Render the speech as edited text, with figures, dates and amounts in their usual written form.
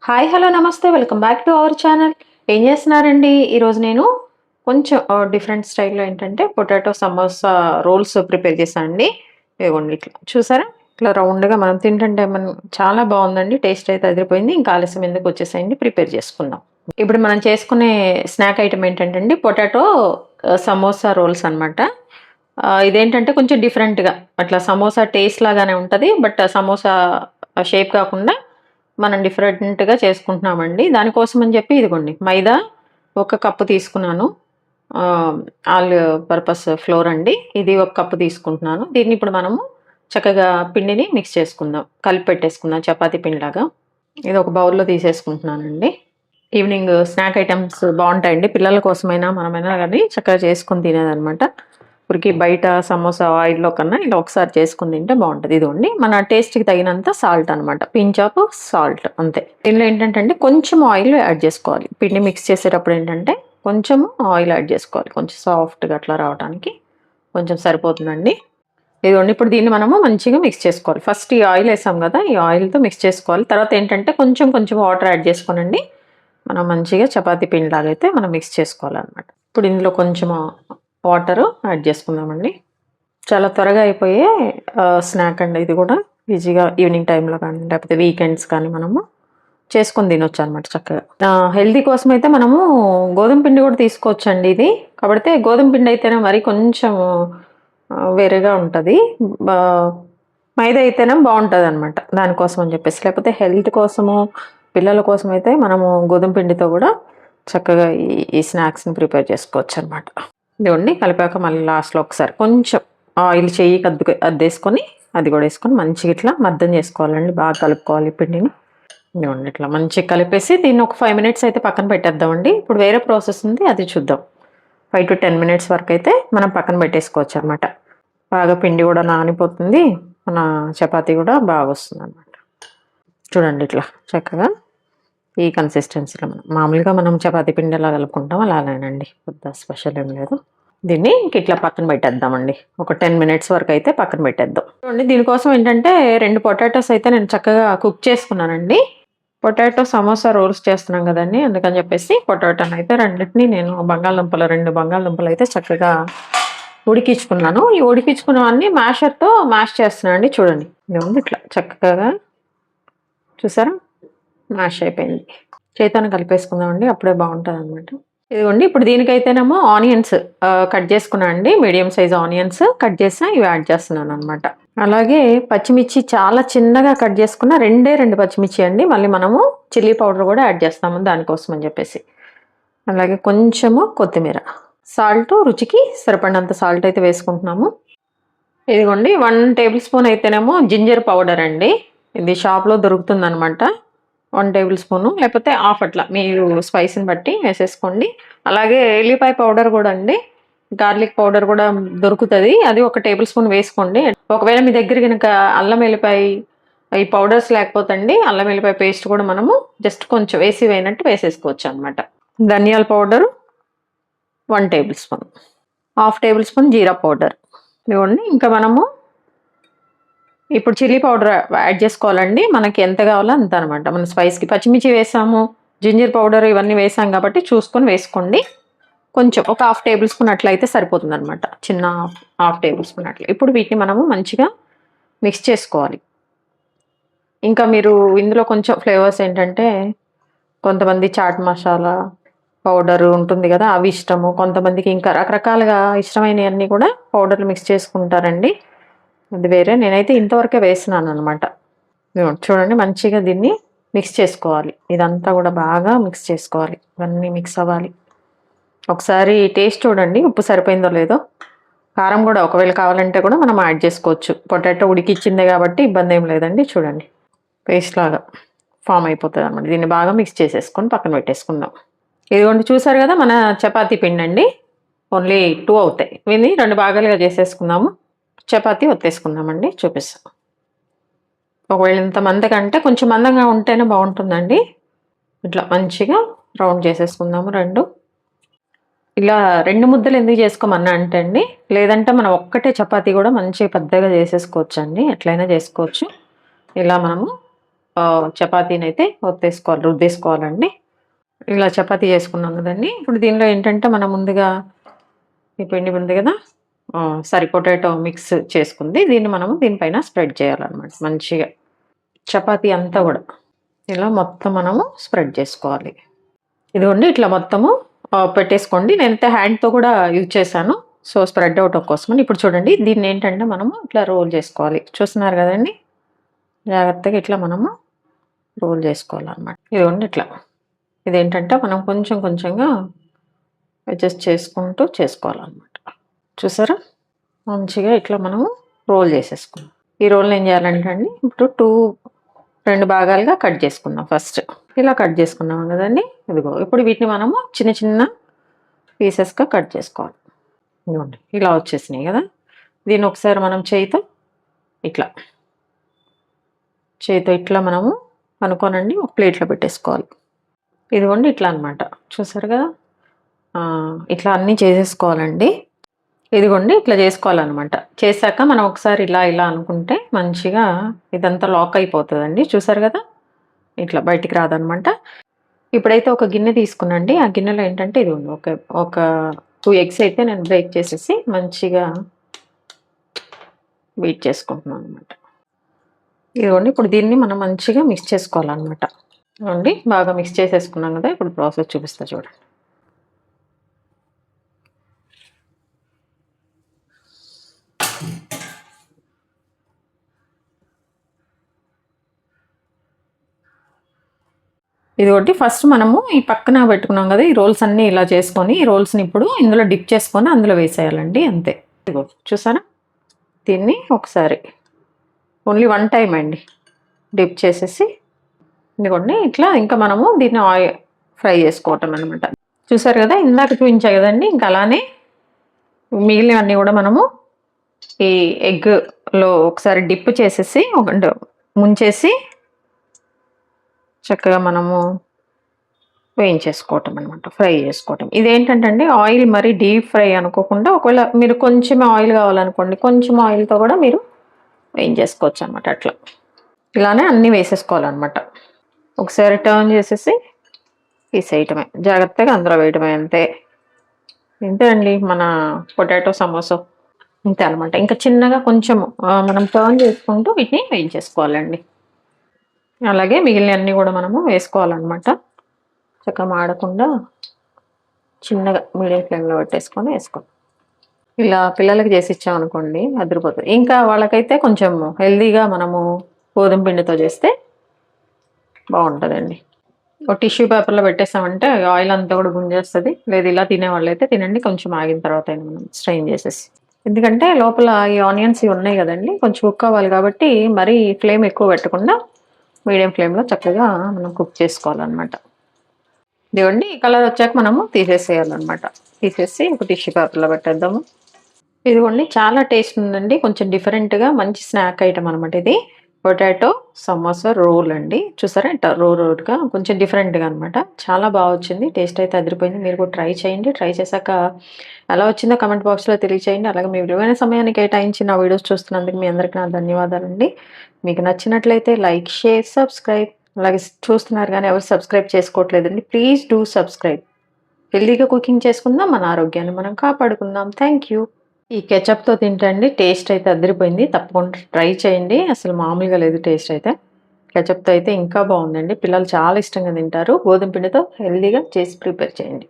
Hi hello నమస్తే welcome back to our channel. ఏం చేస్తున్నారండి? ఈరోజు నేను కొంచెం డిఫరెంట్ స్టైల్లో ఏంటంటే పొటాటో సమోసా రోల్స్ ప్రిపేర్ చేశానండి. ఇదిగోండి ఇట్లా చూసారా, ఇట్లా రౌండ్గా మనం తింటుంటే చాలా బాగుందండి. టేస్ట్ అయితే అదిరిపోయింది. ఇంకా ఆలస్యం ఎందుకు, వచ్చేసేయండి ప్రిపేర్ చేసుకుందాం. ఇప్పుడు మనం చేసుకునే స్నాక్ ఐటమ్ ఏంటంటే అండి పొటాటో సమోసా రోల్స్ అనమాట. ఇదేంటంటే కొంచెం డిఫరెంట్గా అట్లా సమోసా టేస్ట్ లాగానే ఉంటుంది, బట్ సమోసా షేప్ కాకుండా మనం డిఫరెంట్గా చేసుకుంటున్నామండి. దానికోసం అని చెప్పి ఇదిగోండి మైదా 1 కప్పు తీసుకున్నాను. ఆల్ పర్పస్ ఫ్లోర్ అండి, ఇది 1 కప్పు తీసుకుంటున్నాను. దీన్ని ఇప్పుడు మనము చక్కగా పిండిని మిక్స్ చేసుకుందాం, కలిపి పెట్టేసుకుందాం చపాతీ పిండిలాగా. ఇది ఒక బౌల్లో తీసేసుకుంటున్నానండి. ఈవినింగ్ స్నాక్ ఐటమ్స్ బాగుంటాయండి, పిల్లల కోసమైనా మనమైనా కానీ చక్కగా చేసుకొని తినేదనమాట. ఊరికి బయట సమోసా ఆయిల్లో కన్నా ఇలా ఒకసారి చేసుకుని తింటే బాగుంటుంది. ఇదిగోండి మన టేస్ట్కి తగినంత సాల్ట్ అనమాట, పించ్ ఆఫ్ సాల్ట్ అంతే. దీనిలో ఏంటంటే అండి కొంచెం ఆయిల్ యాడ్ చేసుకోవాలి. పిండి మిక్స్ చేసేటప్పుడు ఏంటంటే కొంచెం ఆయిల్ యాడ్ చేసుకోవాలి, కొంచెం సాఫ్ట్గా అట్లా రావడానికి కొంచెం సరిపోతుందండి. ఇదిగోండి ఇప్పుడు దీన్ని మనము మంచిగా మిక్స్ చేసుకోవాలి. ఫస్ట్ ఈ ఆయిల్ వేసాం కదా, ఈ ఆయిల్తో మిక్స్ చేసుకోవాలి. తర్వాత ఏంటంటే కొంచెం కొంచెం వాటర్ యాడ్ చేసుకోనండి, మనం మంచిగా చపాతీ పిండి లాగైతే మనం మిక్స్ చేసుకోవాలన్నమాట. ఇప్పుడు ఇందులో కొంచెం వాటర్ యాడ్ చేసుకుందామండి. చాలా త్వరగా అయిపోయే స్నాక్ అండి ఇది కూడా. ఈజీగా ఈవినింగ్ టైంలో కానీ లేకపోతే వీకెండ్స్ కానీ మనము చేసుకొని తినొచ్చు అనమాట చక్కగా. హెల్తీ కోసం అయితే మనము గోధుమ పిండి కూడా తీసుకోవచ్చండి ఇది. కాబట్టి గోధుమ పిండి అయితేనే మరి కొంచెం వేరేగా ఉంటుంది, మైదా అయితేనే బాగుంటుంది అనమాట. దానికోసం అని చెప్పేసి, లేకపోతే హెల్త్ కోసము పిల్లల కోసం అయితే మనము గోధుమ పిండితో కూడా చక్కగా ఈ స్నాక్స్ని ప్రిపేర్ చేసుకోవచ్చు అనమాట. ఇదిగోండి కలిపాక మళ్ళీ లాస్ట్లో ఒకసారి కొంచెం ఆయిల్ చెయ్యి అద్దేసుకొని అది కూడా వేసుకొని మంచిగా ఇట్లా మద్దం చేసుకోవాలండి. బాగా కలుపుకోవాలి పిండిని. ఇదిగోండి ఇట్లా మంచిగా కలిపేసి దీన్ని ఒక 5 మినిట్స్ అయితే పక్కన పెట్టేద్దామండి. ఇప్పుడు వేరే ప్రాసెస్ ఉంది, అది చూద్దాం. 5 to 10 మినిట్స్ వరకు అయితే మనం పక్కన పెట్టేసుకోవచ్చు అనమాట. బాగా పిండి కూడా నానిపోతుంది, మన చపాతీ కూడా బాగా వస్తుంది అనమాట. చూడండి ఇట్లా చక్కగా ఈ కన్సిస్టెన్సీలో మామూలుగా మనం చపాతీ పిండి ఎలా కలుపుకుంటాం అలానేనండి, పెద్ద స్పెషల్ ఏం లేదు. దీన్ని ఇట్లా పక్కన పెట్టేద్దామండి. ఒక 10 మినిట్స్ వరకు అయితే పక్కన పెట్టేద్దాం. చూడండి దీనికోసం ఏంటంటే 2 పొటాటోస్ అయితే నేను చక్కగా కుక్ చేసుకున్నానండి. పొటాటో సమోసా రోల్స్ చేస్తున్నాం కదండి, అందుకని చెప్పేసి పొటాటోని అయితే రెండింటిని నేను 2 బంగాళదుంపలు అయితే చక్కగా ఉడికించుకున్నాను. ఈ ఉడికించుకున్నవన్నీ మ్యాషర్తో మ్యాష్ చేస్తున్నాను అండి. చూడండి ఇదిగోండి ఇట్లా చక్కగా చూసారా, మ్యాష్ అయిపోయింది. చేతాన్ని కలిపేసుకుందామండి, అప్పుడే బాగుంటుంది అనమాట. ఇదిగోండి ఇప్పుడు దీనికైతేనేమో ఆనియన్స్ కట్ చేసుకున్నాను అండి. మీడియం సైజ్ ఆనియన్స్ కట్ చేసి ఇవి యాడ్ చేస్తున్నాను అనమాట. అలాగే పచ్చిమిర్చి చాలా చిన్నగా కట్ చేసుకున్న 2 పచ్చిమిర్చి అండి. మళ్ళీ మనము చిల్లీ పౌడర్ కూడా యాడ్ చేస్తాము దానికోసం అని చెప్పేసి. అలాగే కొంచెము కొత్తిమీర, సాల్ట్ రుచికి సరిపడినంత సాల్ట్ అయితే వేసుకుంటున్నాము. ఇదిగోండి 1 టేబుల్ స్పూన్ అయితేనేమో జింజర్ పౌడర్ అండి. ఇది షాప్లో దొరుకుతుంది అనమాట. 1 టేబుల్ స్పూను లేకపోతే హాఫ్ అట్లా మీరు స్పైస్ని బట్టి వేసేసుకోండి. అలాగే ఎల్లిపాయ పౌడర్ కూడా అండి, గార్లిక్ పౌడర్ కూడా దొరుకుతుంది, అది 1 టేబుల్ స్పూన్ వేసుకోండి. ఒకవేళ మీ దగ్గర కనుక అల్లం వెల్లిపాయ ఈ పౌడర్స్ లేకపోతే అండి అల్లం వెల్లిపాయ పేస్ట్ కూడా మనము జస్ట్ కొంచెం వేసినట్టు వేసేసుకోవచ్చు అనమాట. ధనియాల powder 1 tablespoon, half tablespoon jeera powder. ఇవ్వండి ఇంకా మనము ఇప్పుడు చిల్లీ పౌడర్ యాడ్ చేసుకోవాలండి. మనకి ఎంత కావాలో అంత అనమాట. మన స్పైస్కి పచ్చిమిర్చి వేసాము, జింజర్ పౌడర్ ఇవన్నీ వేసాం కాబట్టి చూసుకొని వేసుకోండి. కొంచెం ఒక హాఫ్ టేబుల్ స్పూన్ అట్లా అయితే సరిపోతుంది అనమాట, చిన్న హాఫ్ టేబుల్ స్పూన్ అట్లా. ఇప్పుడు వీటిని మనము మంచిగా మిక్స్ చేసుకోవాలి. ఇంకా మీరు ఇందులో కొంచెం ఫ్లేవర్స్ ఏంటంటే కొంతమంది చాట్ మసాలా పౌడర్ ఉంటుంది కదా, అవి ఇష్టము. కొంతమందికి ఇంకా రకరకాలుగా ఇష్టమైనవన్నీ కూడా పౌడర్లు మిక్స్ చేసుకుంటారండి, అది వేరే. నేనైతే ఇంతవరకే వేసినాను అనమాట. చూడండి మంచిగా దీన్ని మిక్స్ చేసుకోవాలి. ఇదంతా కూడా బాగా మిక్స్ చేసుకోవాలి, ఇవన్నీ మిక్స్ అవ్వాలి. ఒకసారి టేస్ట్ చూడండి, ఉప్పు సరిపోయిందో లేదో. కారం కూడా ఒకవేళ కావాలంటే కూడా మనం యాడ్ చేసుకోవచ్చు. పొటాటో ఉడికిచ్చిందే కాబట్టి ఇబ్బంది ఏం లేదండి. చూడండి పేస్ట్ లాగా ఫామ్ అయిపోతుంది అనమాట. దీన్ని బాగా మిక్స్ చేసేసుకొని పక్కన పెట్టేసుకుందాం. ఇదిగోండి చూసారు కదా మన చపాతీ పిండి అండి. ఓన్లీ 2 అవుతాయి. ఇవి 2 భాగాలుగా చేసేసుకుందాము. చపాతీ ఒత్తేసుకుందామండి, చూపిస్తాం. ఒకవేళ ఇంత మందకంటే కొంచెం మందంగా ఉంటేనే బాగుంటుందండి. ఇట్లా మంచిగా రౌండ్ చేసేసుకుందాము 2. ఇలా 2 ముద్దలు ఎందుకు చేసుకోమన్నా అంటే అండి, లేదంటే మనం ఒక్కటే చపాతీ కూడా మంచిగా పెద్దగా చేసేసుకోవచ్చు అండి, ఎట్లయినా చేసుకోవచ్చు. ఇలా మనము చపాతీని అయితే రుద్దేసుకోవాలండి. ఇలా చపాతీ చేసుకున్నాం కదండి. ఇప్పుడు దీనిలో ఏంటంటే మనం ముందుగా ఈ పిండి ఉంది కదా, పొటాటో మిక్స్ చేసుకుంది. దీన్ని మనము దీనిపైన స్ప్రెడ్ చేయాలన్నమాట మంచిగా. చపాతీ అంతా కూడా ఇలా మొత్తం మనము స్ప్రెడ్ చేసుకోవాలి. ఇదిగోండి ఇట్లా మొత్తము పెట్టేసుకోండి. నేనైతే హ్యాండ్తో కూడా యూజ్ చేశాను, సో స్ప్రెడ్ అవటం కోసమని. ఇప్పుడు చూడండి దీన్ని ఏంటంటే మనము ఇట్లా రోల్ చేసుకోవాలి. చూస్తున్నారు కదండి, జాగ్రత్తగా ఇట్లా మనము రోల్ చేసుకోవాలన్నమాట. ఇదిగోండి ఇట్లా. ఇదేంటంటే మనం కొంచెం కొంచెంగా అడ్జస్ట్ చేసుకుంటూ చేసుకోవాలన్నమాట. చూసారా, మంచిగా ఇట్లా మనము రోల్ చేసేసుకున్నాం. ఈ రోల్ ఏం చేయాలంటే అండి, ఇప్పుడు 2 భాగాలుగా కట్ చేసుకుందాం. ఫస్ట్ ఇలా కట్ చేసుకున్నాం కదండి. ఇదిగో ఇప్పుడు వీటిని మనము చిన్న చిన్న పీసెస్గా కట్ చేసుకోవాలి. ఇదిగోండి ఇలా వచ్చేసినాయి కదా. దీన్ని ఒకసారి మనం చేయితో ఇట్లా మనము అనుకోనండి ఒక ప్లేట్లో పెట్టేసుకోవాలి. ఇదిగోండి ఇట్లా అనమాట. చూసారు కదా, ఇట్లా అన్నీ చేసేసుకోవాలండి. ఇదిగోండి ఇట్లా చేసుకోవాలన్నమాట. చేశాక మనం ఒకసారి ఇలా ఇలా అనుకుంటే మంచిగా ఇదంతా లాక్ అయిపోతుందండి. చూసారు కదా, ఇట్లా బయటికి రాదనమాట. ఇప్పుడైతే ఒక గిన్నె తీసుకున్నాండి. ఆ గిన్నెలో ఏంటంటే ఇది ఒక 2 ఎగ్స్ అయితే నేను బ్రేక్ చేసేసి మంచిగా బీట్ చేసుకుంటున్నాను అనమాట. ఇదిగోండి ఇప్పుడు దీన్ని మనం మంచిగా మిక్స్ చేసుకోవాలన్నమాట. ఇదిగోండి బాగా మిక్స్ చేసేసుకున్నాం కదా. ఇప్పుడు ప్రాసెస్ చూపిస్తా చూడండి. ఇదిగోటి ఫస్ట్ మనము ఈ పక్కన పెట్టుకున్నాం కదా, ఈ రోల్స్ అన్నీ ఇలా చేసుకొని ఈ రోల్స్ని ఇప్పుడు ఇందులో డిప్ చేసుకొని అందులో వేసేయాలండి, అంతే. ఇదిగో చూసారా, దీన్ని ఒకసారి ఓన్లీ 1 టైం అండి డిప్ చేసేసి ఇదిగోండి ఇట్లా ఇంకా మనము దీన్ని ఫ్రై చేసుకోవటం అనమాట. చూసారు కదా, ఇందాక చూపించా కదండి. ఇంకా అలానే మిగిలినవన్నీ కూడా మనము ఈ ఎగ్లో ఒకసారి డిప్ చేసేసి ముంచేసి చక్కగా మనము వేయించేసుకోవటం అనమాట, ఫ్రై చేసుకోవటం. ఇదేంటంటే అండి ఆయిల్ మరి డీప్ ఫ్రై అనుకోకుండా, ఒకవేళ మీరు కొంచెం ఆయిల్ కావాలనుకోండి కొంచెం ఆయిల్తో కూడా మీరు వేయించేసుకోవచ్చు అనమాట. అట్లా ఇలానే అన్నీ వేసేసుకోవాలన్నమాట. ఒకసారి టర్న్ చేసేసి తీసేయటమే, జాగ్రత్తగా అందులో వేయటమే, అంతే. ఇంతే అండి మన పొటాటో సమోసా, ఇంతే అనమాట. ఇంకా చిన్నగా కొంచెం మనం టర్న్ చేసుకుంటూ వీటిని వేయించేసుకోవాలండి. అలాగే మిగిలినవన్నీ కూడా మనము వేసుకోవాలన్నమాట. చక్కగా మాడకుండా చిన్నగా మీడియం ఫ్లేమ్లో పెట్టేసుకొని వేసుకోండి. ఇలా పిల్లలకి చేసి ఇచ్చామనుకోండి అదిరిపోతుంది. ఇంకా వాళ్ళకైతే కొంచెం హెల్దీగా మనము గోధుమ పిండితో చేస్తే బాగుంటుందండి. ఒక టిష్యూ పేపర్లో పెట్టేసామంటే ఆయిల్ అంతా కూడా గుంజేస్తుంది. లేదు ఇలా తినేవాళ్ళు అయితే తినండి, కొంచెం ఆగిన తర్వాత అయినా మనం స్ట్రెయిన్ చేసేసి. ఎందుకంటే లోపల ఈ ఆనియన్స్ ఇవి ఉన్నాయి కదండి, కొంచెం కుక్ అవ్వాలి కాబట్టి మరీ ఫ్లేమ్ ఎక్కువ పెట్టకుండా మీడియం ఫ్లేమ్లో చక్కగా మనం కుక్ చేసుకోవాలన్నమాట. ఇదిగోండి ఈ కలర్ వచ్చాక మనము తీసేసేయాలన్నమాట. తీసేసి ఒక టిష్యూ పేపర్లో పెట్టేద్దాము. ఇదిగోండి చాలా టేస్ట్ ఉందండి, కొంచెం డిఫరెంట్గా మంచి స్నాక్ ఐటమ్ అనమాట ఇది. పొటాటో సమోసా రోల్ అండి. చూసారా ఇట్లా రోల్గా కొంచెం డిఫరెంట్గా అనమాట. చాలా బాగా వచ్చింది, టేస్ట్ అయితే అదిరిపోయింది. మీరు కూడా ట్రై చేయండి. ట్రై చేశాక ఎలా వచ్చిందో కమెంట్ బాక్స్లో తెలియచేయండి. అలాగే మీ విలువైన సమయాన్ని కేటాయించి నా వీడియోస్ చూస్తున్నందుకు మీ అందరికీ నా ధన్యవాదాలండి. మీకు నచ్చినట్లయితే లైక్, షేర్, సబ్స్క్రైబ్. అలాగే చూస్తున్నారు కానీ ఎవరు సబ్స్క్రైబ్ చేసుకోవట్లేదండి, ప్లీజ్ డూ సబ్స్క్రైబ్. హెల్దీగా కుకింగ్ చేసుకుందాం, మన ఆరోగ్యాన్ని మనం కాపాడుకుందాం. Thank you. ఈ కెచప్తో తింటండి టేస్ట్ అయితే అదిరిపోయింది. తప్పకుండా ట్రై చేయండి, అసలు మామూలుగా లేదు టేస్ట్ అయితే. కెచప్తో అయితే ఇంకా బాగుందండి, పిల్లలు చాలా ఇష్టంగా తింటారు. గోధుమ పిండితో హెల్దీగా చేసి ప్రిపేర్ చేయండి.